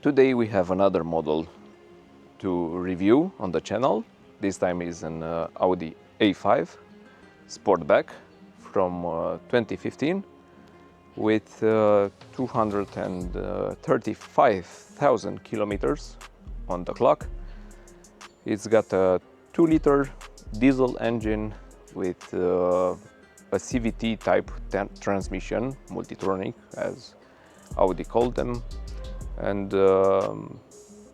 Today we have another model to review on the channel. This time is an Audi A5 Sportback from 2015 with 235,000 kilometers on the clock. It's got a 2-liter diesel engine with a CVT type transmission, Multitronic as Audi called them, and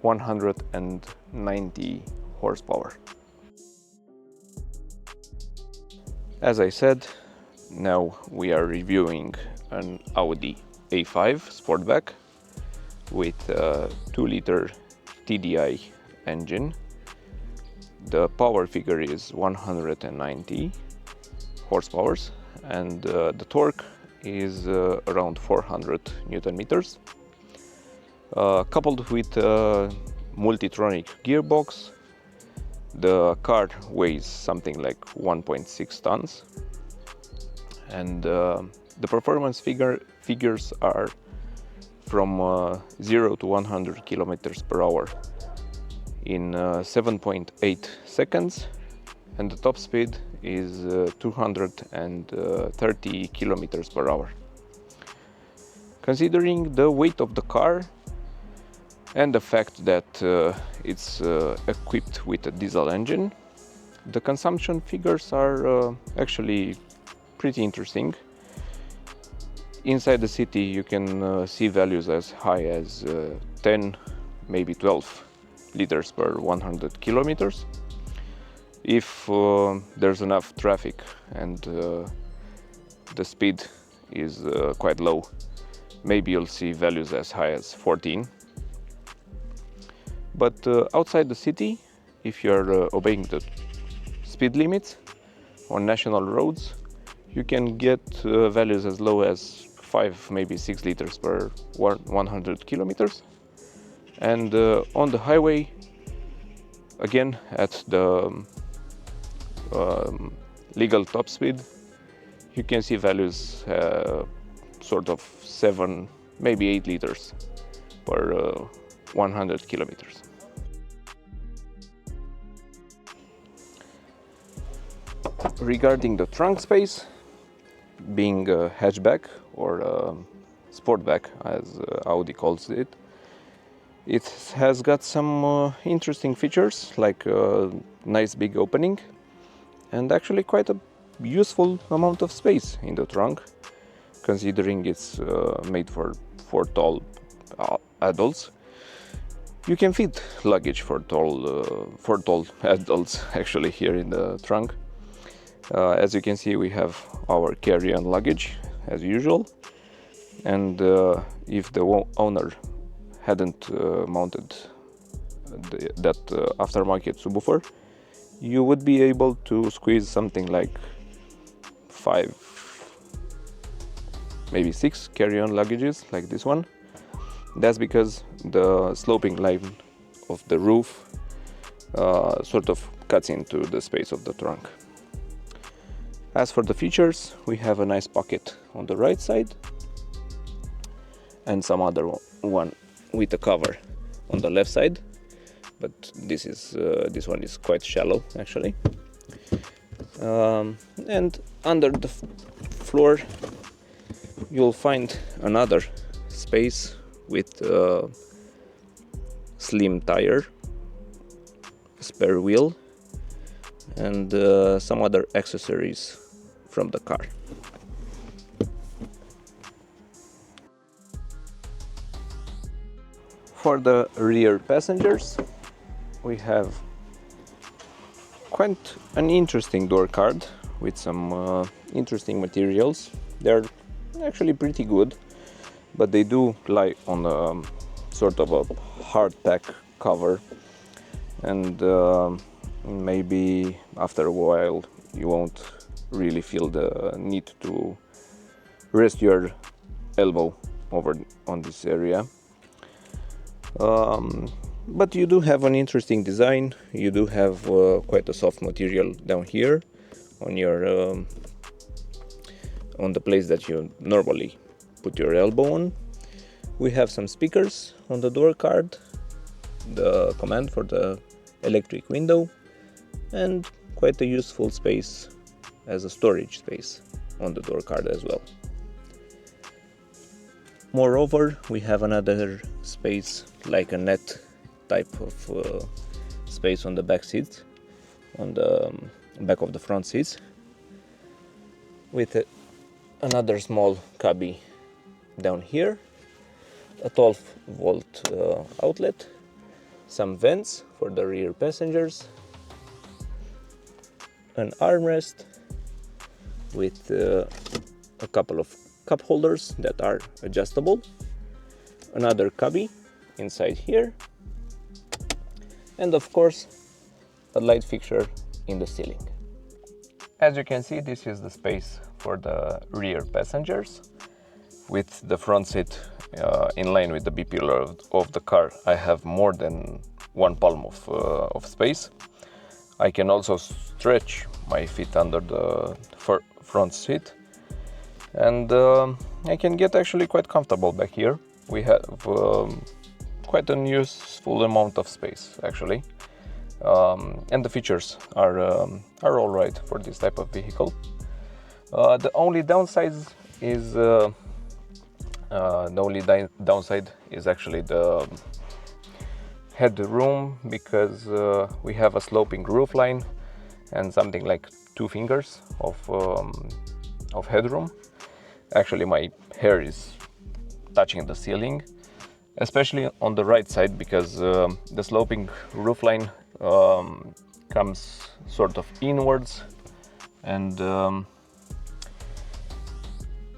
190 horsepower. As I said, now we are reviewing an Audi A5 Sportback with a 2-liter TDI engine. The power figure is 190 horsepower and the torque is around 400 Newton meters. Coupled with a Multitronic gearbox, the car weighs something like 1.6 tons, and the performance figures are from 0 to 100 kilometers per hour in 7.8 seconds, and the top speed is 230 kilometers per hour. Considering the weight of the car and the fact that it's equipped with a diesel engine, the consumption figures are actually pretty interesting. Inside the city you can see values as high as 10, maybe 12 liters per 100 kilometers. If there's enough traffic and the speed is quite low, maybe you'll see values as high as 14. But outside the city, if you're obeying the speed limits on national roads, you can get values as low as 5, maybe 6 liters per 100 kilometers. And on the highway, again at the legal top speed, you can see values sort of 7, maybe 8 liters per 100 kilometers. Regarding the trunk space, being a hatchback or a sportback as Audi calls it, it has got some interesting features like a nice big opening and actually quite a useful amount of space in the trunk, considering it's made for tall adults. You can fit luggage for tall adults actually here in the trunk. As you can see, we have our carry-on luggage as usual, and if the owner hadn't mounted that aftermarket subwoofer, you would be able to squeeze something like 5, maybe 6 carry-on luggages like this one. That's because the sloping line of the roof sort of cuts into the space of the trunk. As for the features, we have a nice pocket on the right side and some other one with a cover on the left side, but this one is quite shallow actually. And under the floor you'll find another space with a slim tire, spare wheel, and some other accessories from the car. For the rear passengers, we have quite an interesting door card with some interesting materials. They're actually pretty good, but they do lie on a sort of a hardtack cover, and maybe after a while you won't really feel the need to rest your elbow over on this area. But you do have an interesting design. You do have quite a soft material down here on your on the place that you normally put your elbow on. We have some speakers on the door card, the command for the electric window, and quite a useful space as a storage space on the door card as well. Moreover, we have another space like a net type of space on the back seats, on the back of the front seats, with another small cubby down here, a 12-volt outlet, some vents for the rear passengers, an armrest with a couple of cup holders that are adjustable, another cubby inside here, and of course a light fixture in the ceiling. As you can see, this is the space for the rear passengers. With the front seat in line with the B pillar of the car, I have more than 1 palm of space. I can also stretch my feet under the front seat, and I can get actually quite comfortable back here. We have quite a useful amount of space actually, and the features are all right for this type of vehicle. The only downside is actually the headroom, because we have a sloping roofline and something like 2 fingers of headroom. Actually, my hair is touching the ceiling, especially on the right side, because the sloping roofline comes sort of inwards, and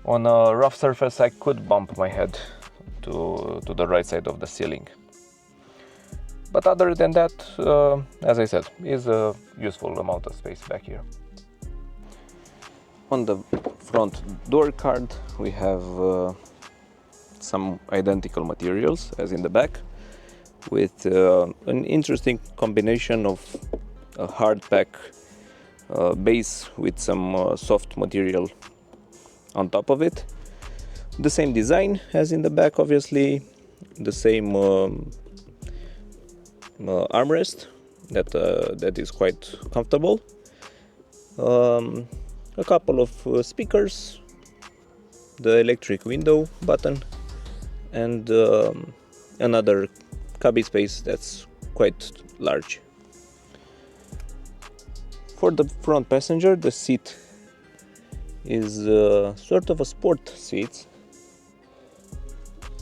on a rough surface I could bump my head to the right side of the ceiling. But other than that, as I said, is a useful amount of space back here. On the front door card we have some identical materials as in the back, with an interesting combination of a hard pack base with some soft material on top of it. The same design as in the back, obviously, the same armrest that is quite comfortable, a couple of speakers, the electric window button, and another cubby space that's quite large. For the front passenger, the seat is sort of a sport seat.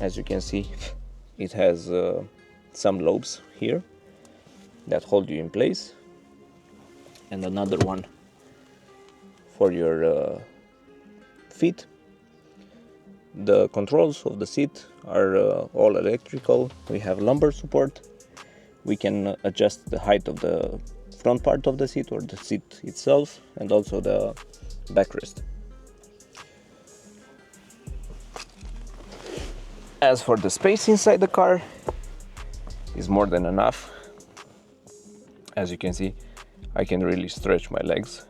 As you can see, it has some lobes here that hold you in place, and another one for your feet. The controls of the seat are all electrical. We have lumbar support. We can adjust the height of the front part of the seat or the seat itself, and also the backrest. As for the space inside the car, is more than enough. As you can see, I can really stretch my legs.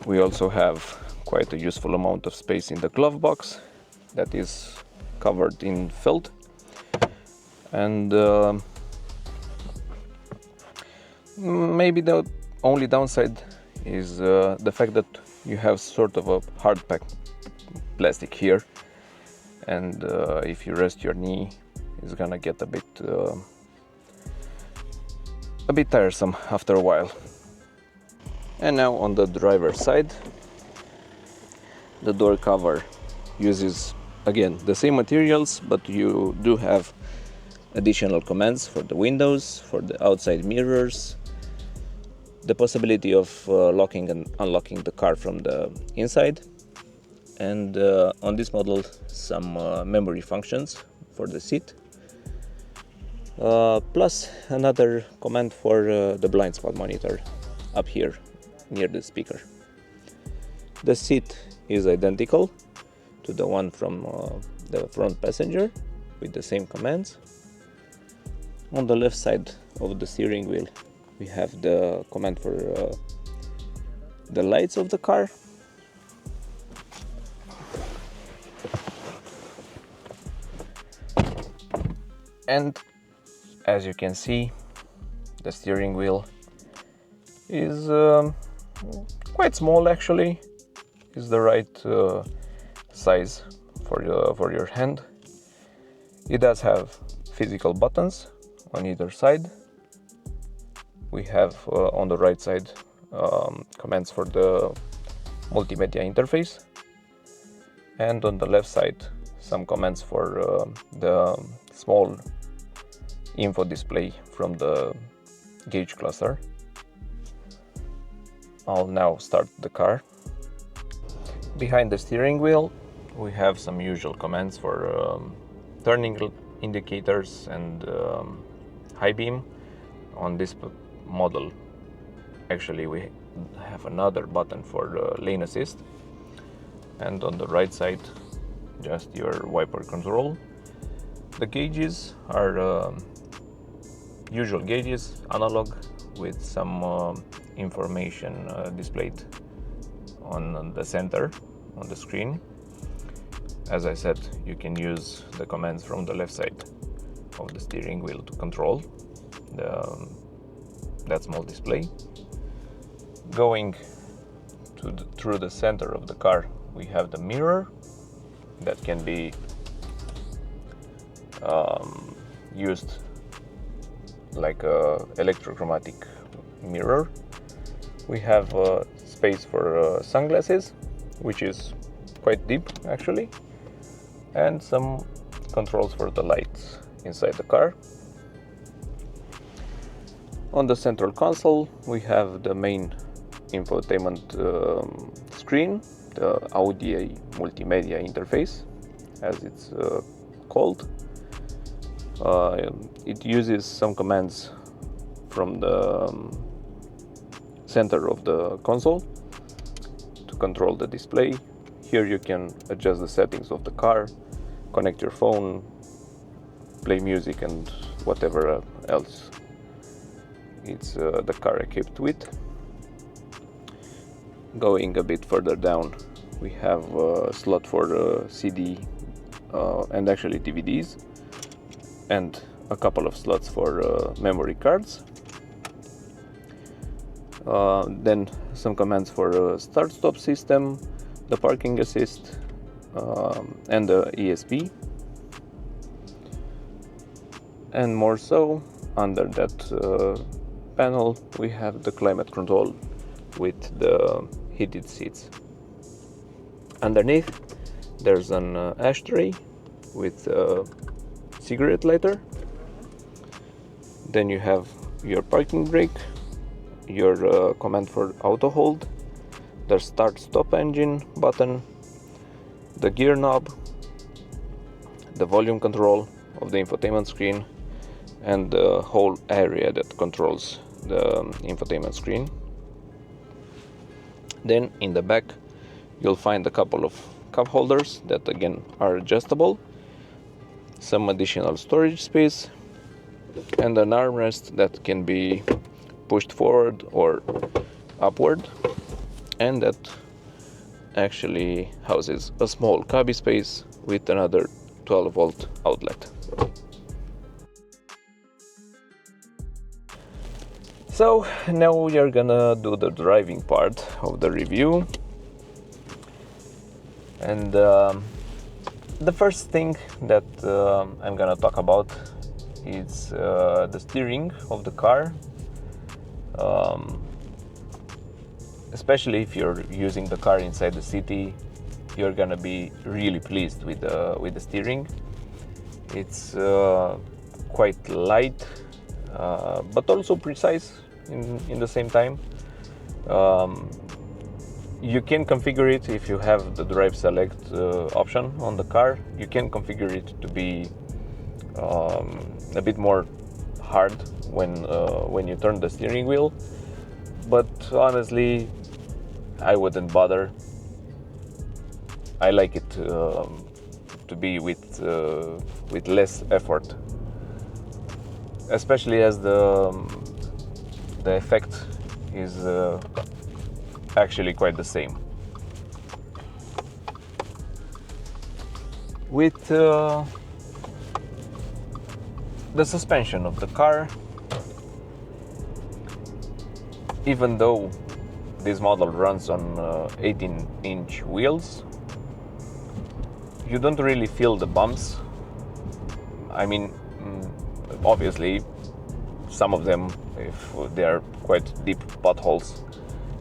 We also have quite a useful amount of space in the glove box that is covered in felt, and maybe the only downside is the fact that you have sort of a hard pack plastic here, and if you rest your knee, it's gonna get a bit tiresome after a while. And now on the driver's side, the door cover uses again the same materials, but you do have additional commands for the windows, for the outside mirrors, the possibility of locking and unlocking the car from the inside, and on this model some memory functions for the seat, plus another command for the blind spot monitor up here near the speaker. The seat is identical to the one from the front passenger with the same commands. On the left side of the steering wheel we have the command for the lights of the car. And as you can see, the steering wheel is quite small actually. Is the right size for your hand. It does have physical buttons on either side. We have on the right side commands for the multimedia interface, and on the left side some commands for the small info display from the gauge cluster. I'll now start the car. Behind the steering wheel we have some usual commands for turning indicators and high beam. On this model actually we have another button for lane assist, and on the right side just your wiper control. The gauges are usual gauges, analog, with some information displayed on the center on the screen. As I said, you can use the commands from the left side of the steering wheel to control that small display. Going through the center of the car, we have the mirror that can be used like a electrochromatic mirror. We have space for sunglasses, which is quite deep actually, and some controls for the lights inside the car. On the central console we have the main infotainment screen, the Audi A multimedia interface as it's called. It uses some commands from the center of the console to control the display. Here you can adjust the settings of the car, connect your phone, play music and whatever else it's the car equipped with. Going a bit further down we have a slot for CD and actually DVDs, and a couple of slots for memory cards. Then some commands for start-stop system, the parking assist, and the ESP. And more so, under that panel we have the climate control with the heated seats. Underneath there's an ashtray with a cigarette lighter. Then you have your parking brake, your command for auto hold, the start stop engine button, the gear knob, the volume control of the infotainment screen, and the whole area that controls the infotainment screen. Then in the back you'll find a couple of cup holders that again are adjustable, some additional storage space, and an armrest that can be pushed forward or upward, and that actually houses a small cubby space with another 12-volt outlet. So now we are gonna do the driving part of the review, and the first thing that I'm gonna talk about is the steering of the car. Especially if you're using the car inside the city, you're gonna be really pleased with the steering. It's quite light, but also precise in the same time. You can configure it if you have the drive select option on the car. You can configure it to be a bit more hard when you turn the steering wheel, but honestly I wouldn't bother. I like it to be with less effort, especially as the effect is actually quite the same. The suspension of the car, even though this model runs on 18-inch wheels, you don't really feel the bumps. I mean, obviously, some of them, if they are quite deep potholes,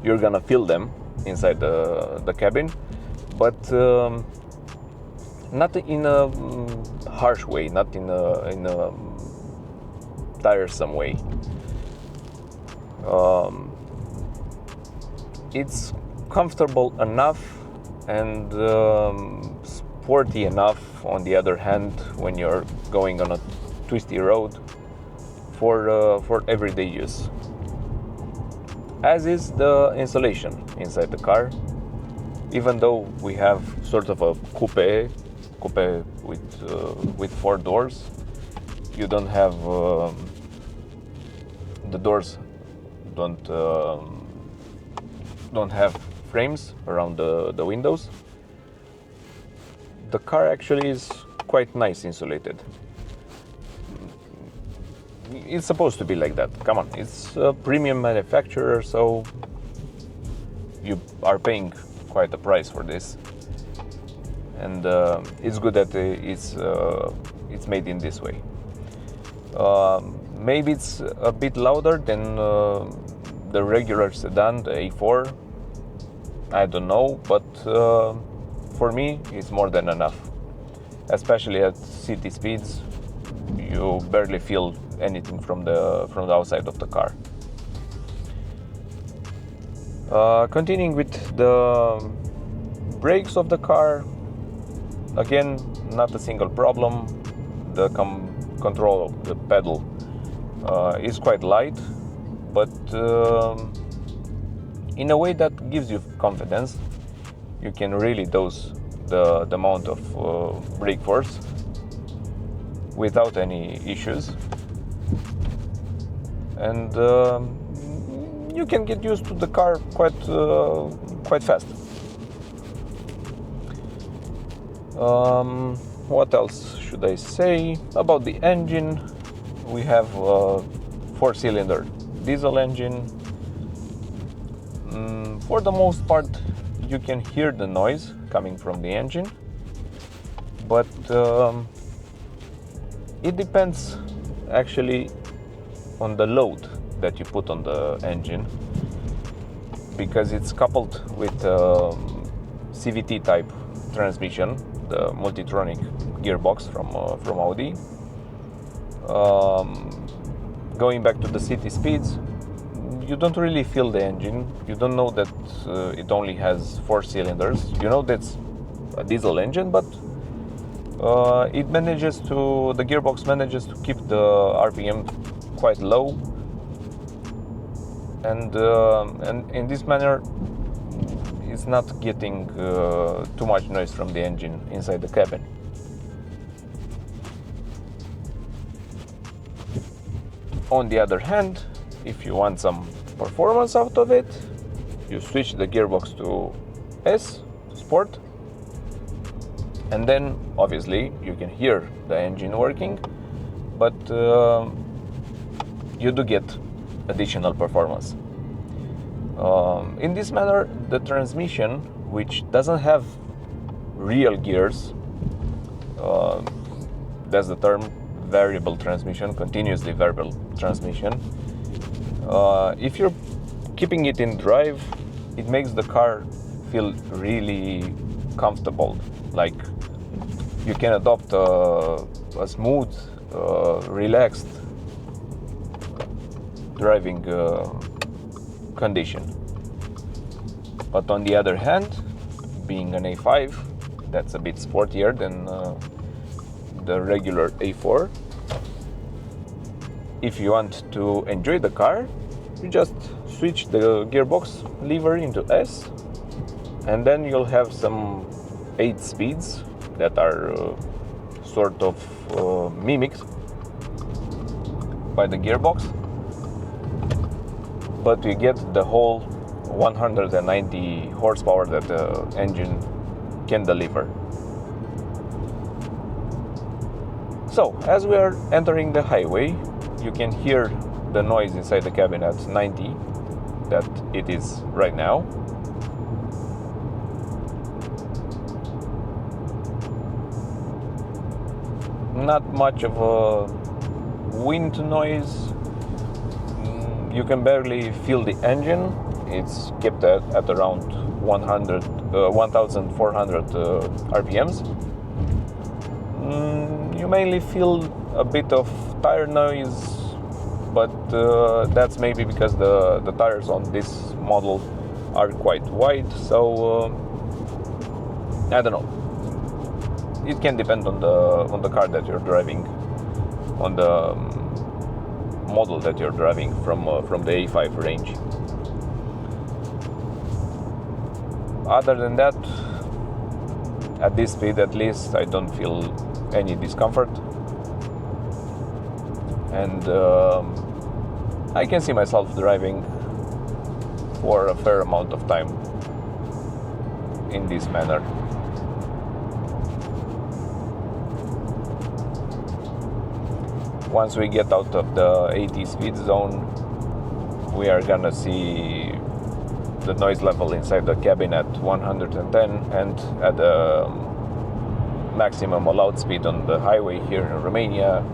you're gonna feel them inside the cabin, but not in a harsh way, not in a tiresome way. It's comfortable enough and sporty enough, on the other hand, when you're going on a twisty road for everyday use. As is the insulation inside the car. Even though we have sort of a coupe with 4 doors, you don't have the doors don't have frames around the windows. The car actually is quite nice insulated. It's supposed to be like that. Come on, it's a premium manufacturer, so you are paying quite a price for this, and it's good that it's made in this way. Maybe it's a bit louder than the regular sedan, the A4. I don't know, but for me, it's more than enough. Especially at city speeds, you barely feel anything from the outside of the car. Continuing with the brakes of the car, again, not a single problem. The control of the pedal is quite light, but in a way that gives you confidence. You can really dose the amount of brake force without any issues, and you can get used to the car quite fast. What else should I say about the engine? We have a 4-cylinder diesel engine. For the most part, you can hear the noise coming from the engine, but it depends actually on the load that you put on the engine, because it's coupled with CVT type transmission, the Multitronic gearbox from Audi. Going back to the city speeds, you don't really feel the engine. You don't know that it only has 4 cylinders. You know that's a diesel engine, but the gearbox manages to keep the RPM quite low, and in this manner it's not getting too much noise from the engine inside the cabin. On the other hand, if you want some performance out of it, you switch the gearbox to S, Sport, and then obviously you can hear the engine working, but you do get additional performance. In this manner, the transmission, which doesn't have real gears, that's the term, variable transmission, continuously variable transmission. If you're keeping it in drive, it makes the car feel really comfortable. Like you can adopt a smooth, relaxed driving condition. But on the other hand, being an A5, that's a bit sportier than the regular A4. If you want to enjoy the car, you just switch the gearbox lever into S, and then you'll have some 8 speeds that are sort of mimicked by the gearbox, but you get the whole 190 horsepower that the engine can deliver. So, as we are entering the highway, you can hear the noise inside the cabin at 90, that it is right now. Not much of a wind noise. You can barely feel the engine. It's kept at around 1,400 RPMs. You mainly feel a bit of tire noise, but that's maybe because the tires on this model are quite wide, so I don't know. It can depend on the car that you're driving, on the model that you're driving from the A5 range. Other than that, at this speed at least, I don't feel any discomfort, and I can see myself driving for a fair amount of time in this manner. Once we get out of the 80 speed zone, we are gonna see the noise level inside the cabin at 110 and at the maximum allowed speed on the highway here in Romania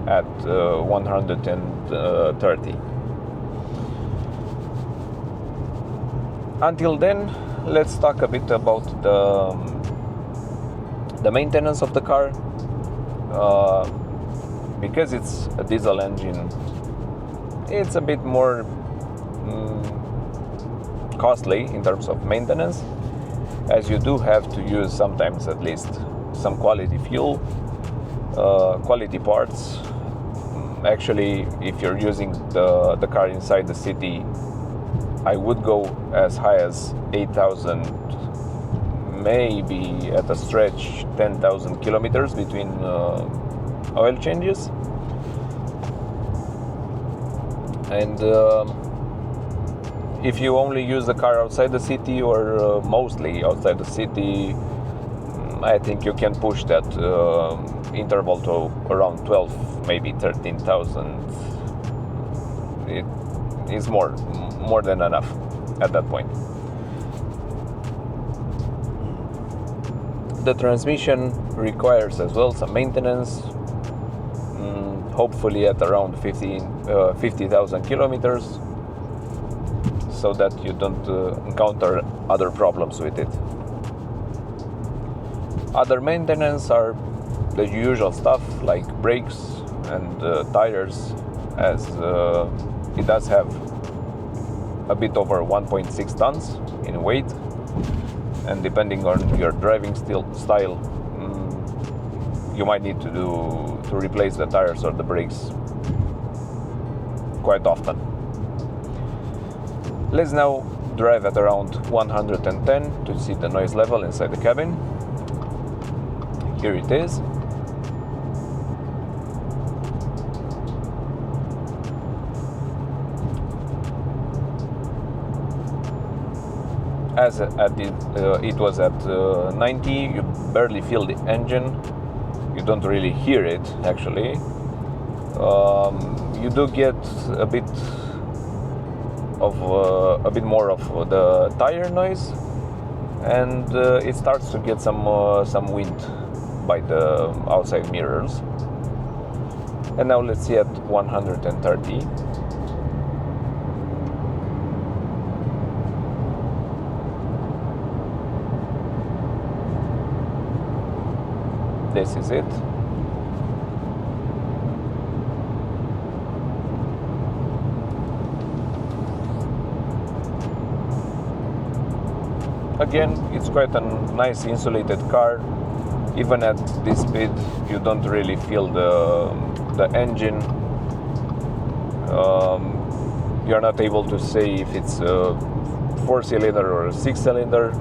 at 130. Until then, let's talk a bit about the maintenance of the car. Because it's a diesel engine, it's a bit more costly in terms of maintenance, as you do have to use sometimes at least some quality fuel, quality parts. Actually, if you're using the car inside the city, I would go as high as 8,000, maybe at a stretch 10,000 kilometers between oil changes. And if you only use the car outside the city, or mostly outside the city, I think you can push that interval to around 12, maybe 13,000. It is more than enough at that point. The transmission requires as well some maintenance, hopefully at around 50,000 kilometers, so that you don't encounter other problems with it. Other maintenance are the usual stuff like brakes and tires, as it does have a bit over 1.6 tons in weight, and depending on your driving style, you might need to replace the tires or the brakes quite often. Let's now drive at around 110 to see the noise level inside the cabin. Here it is. As it was at 90, you barely feel the engine. You don't really hear it, actually. You do get a bit more of the tire noise, and it starts to get some wind by the outside mirrors. And now let's see at 130. This is it. Again, it's quite a nice insulated car. Even at this speed, you don't really feel the engine. You're not able to say if it's a 4-cylinder or a 6-cylinder.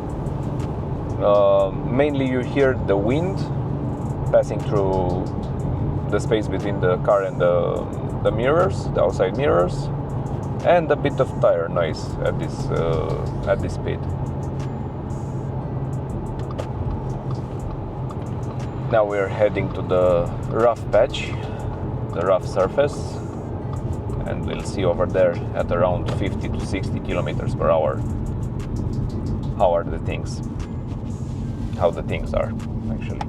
Mainly you hear the wind passing through the space between the car and the mirrors, the outside mirrors, and a bit of tire noise at this speed. Now we're heading to the rough patch, the rough surface, and we'll see over there at around 50 to 60 kilometers per hour how the things are actually.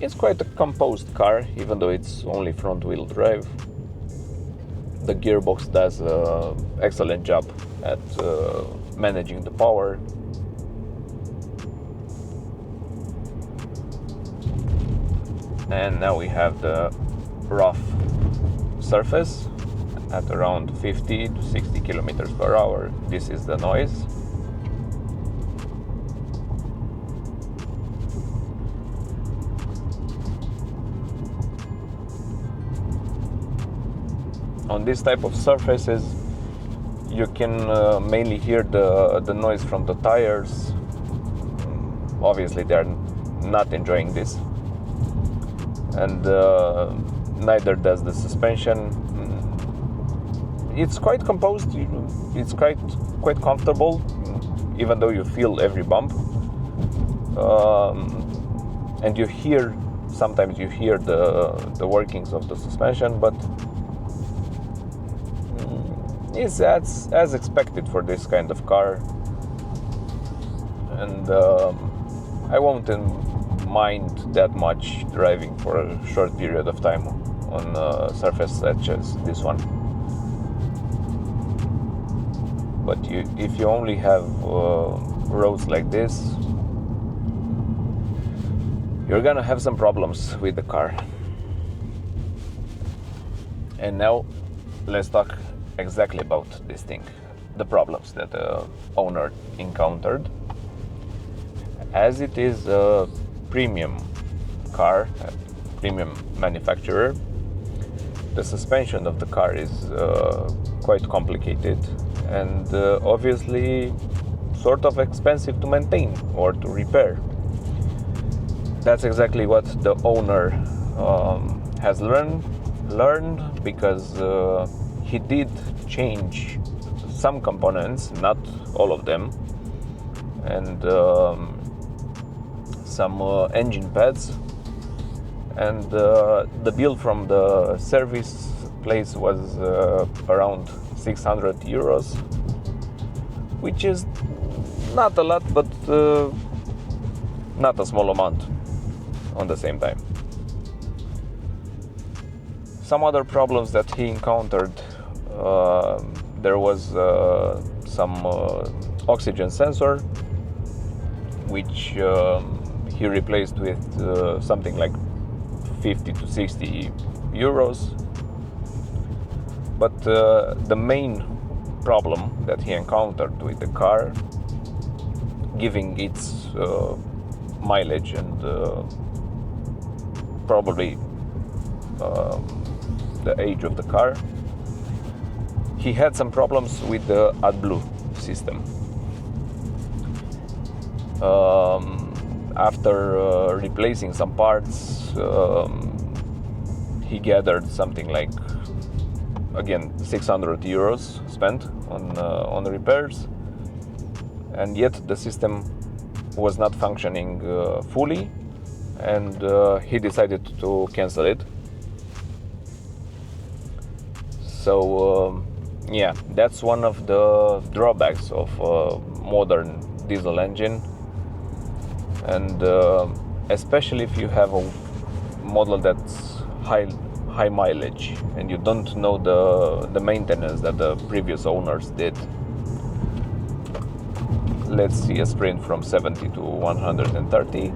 It's quite a composed car, even though it's only front-wheel drive. The gearbox does an excellent job at managing the power. And now we have the rough surface at around 50 to 60 kilometers per hour. This is the noise. On this type of surfaces, you can mainly hear the noise from the tires. Obviously, they're not enjoying this, and neither does the suspension. It's quite composed. It's quite comfortable, even though you feel every bump, and sometimes you hear the workings of the suspension, but it's as expected for this kind of car, and I won't mind that much driving for a short period of time on a surface such as this one. But if you only have roads like this, you're gonna have some problems with the car. And now let's talk exactly about this thing, the problems that the owner encountered. As it is a premium car, a premium manufacturer, the suspension of the car is quite complicated and obviously sort of expensive to maintain or to repair. That's exactly what the owner has learned because he did change some components, not all of them, and some engine pads, and the bill from the service place was around 600 euros, which is not a lot, but not a small amount on the same time. Some other problems that he encountered, there was some oxygen sensor, which he replaced with something like 50 to 60 euros. But the main problem that he encountered with the car, giving its mileage and probably the age of the car, he had some problems with the AdBlue system. After replacing some parts, he gathered something like, again, 600 euros spent on repairs, and yet the system was not functioning fully, and he decided to cancel it. So yeah, that's one of the drawbacks of a modern diesel engine, and especially if you have a model that's high mileage and you don't know the maintenance that the previous owners did. Let's see a sprint from 70 to 130.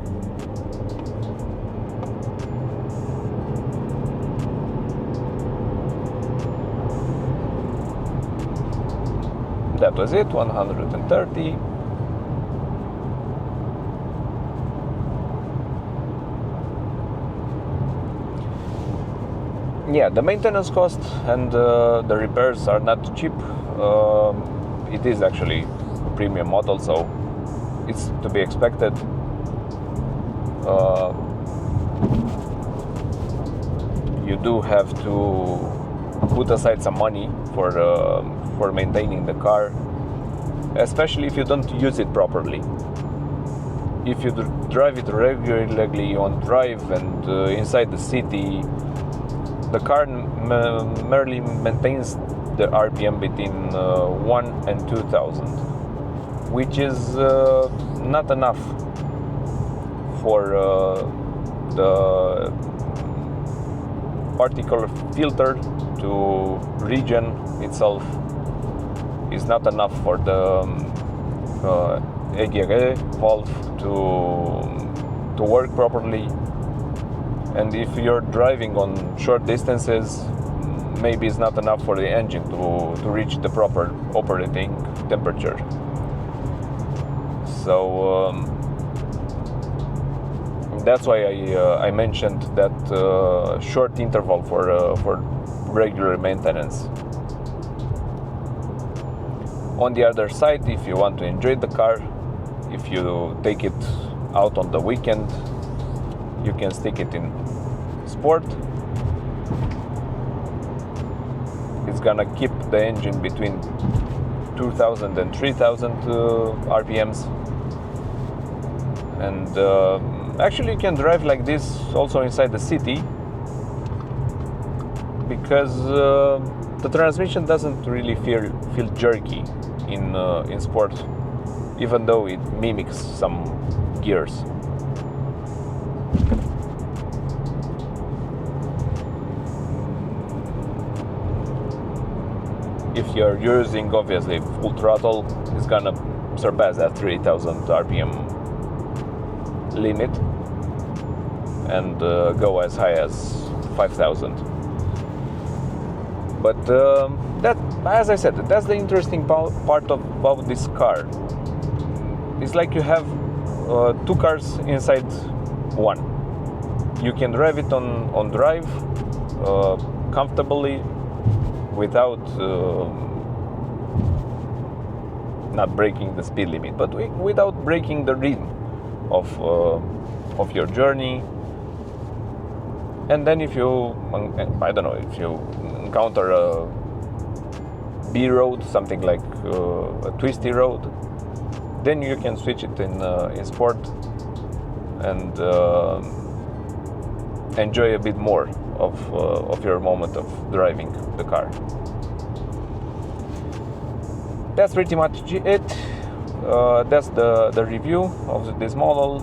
That was it, 130. Yeah, the maintenance cost and the repairs are not cheap. It is actually a premium model, so it's to be expected. You do have to put aside some money for maintaining the car, especially if you don't use it properly. If you drive it regularly on drive and inside the city, the car merely maintains the RPM between 1 and 2,000, which is not enough for the particle filter to regen itself. Is not enough for the AGA valve to work properly. And if you're driving on short distances, maybe it's not enough for the engine to reach the proper operating temperature. So that's why I mentioned that short interval for regular maintenance. On the other side, if you want to enjoy the car, if you take it out on the weekend, you can stick it in sport. It's gonna keep the engine between 2,000 and 3,000 RPMs. And actually you can drive like this also inside the city, because the transmission doesn't really feel jerky in sport, even though it mimics some gears. If you're using obviously full throttle, it's gonna surpass that 3,000 RPM limit and go as high as 5,000. But that, as I said, that's the interesting part about this car. It's like you have two cars inside one. You can drive it on drive comfortably without not breaking the speed limit, but without breaking the rhythm of your journey. And then if you, I don't know, if you encounter a B road, something like a twisty road, then you can switch it in sport and enjoy a bit more of your moment of driving the car. That's pretty much it. That's the review of this model.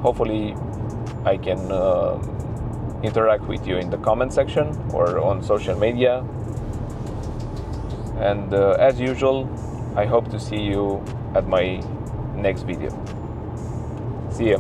Hopefully I can interact with you in the comment section or on social media. And as usual, I hope to see you at my next video. See ya.